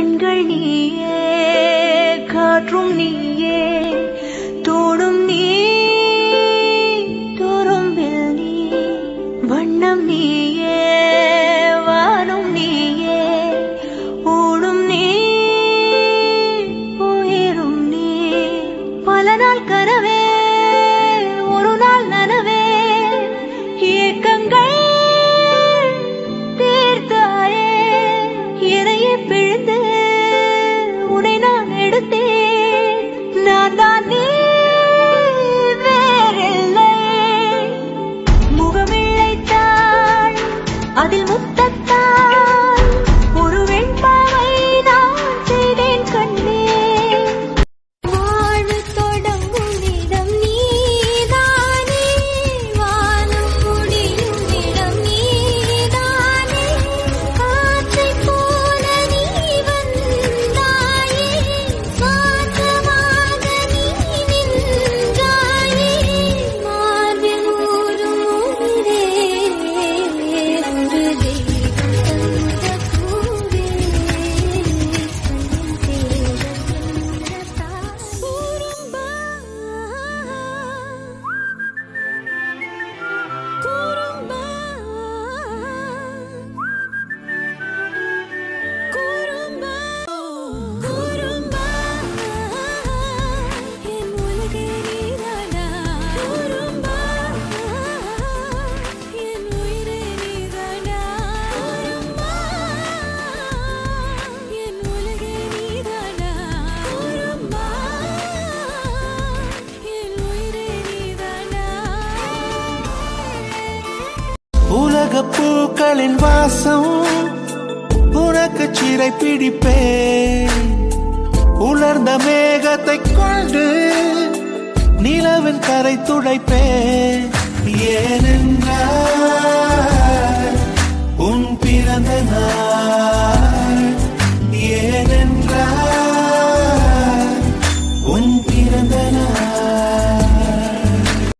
கண்கள் நீயே, காற்றும் நீயே, தோடும் நீ, துரும்பில் நீ, வண்ணம் நீயே, வானும் நீயே, ஊடும் நீ, உயிரும் நீ. பல நாள் கனவே, ஒரு நாள் நனவே, ஏக்கங்கள் தீர்த்தாயே. எதையே பிழிந்து உன்னை நான் எடுத்தேன். நான் தான் நீ, வேறில்லை. முகமிழைத்தாள், அதில் முத்தத்தாள், ஒரு வெண்பாவை நான் செய்தேன் கண்ணே. வாழ்வு தொடங்கும் இடம் நீதானே, வானம் முடியும் இடம் நீதானே. காற்றைப் போல நீ வந்தாயே, சுவாசமாக நீ நின்றாயே. மார்பில் ஊறும் உயிரே, ஒரு தெய்வம் தந்த பூவே, கண்ணின் தேடத்தா. குறும்பா, குறும்பா, குறும்பா, குறும்பா, என் உலகே நீதானா. குறும்பா, என் உயிரே நீதானா. குறும்பா, என் உலகே நீதானா. குறும்பா, என் உயிரே நீதானா. உலகப் பூக்களின் வாசம் உனக்கு சிறை பிடிப்பேன். உலர்ந்த மேகத்தைக் கொண்டு நிலவின் கரை துடைப்பேன். ஏனென்றால்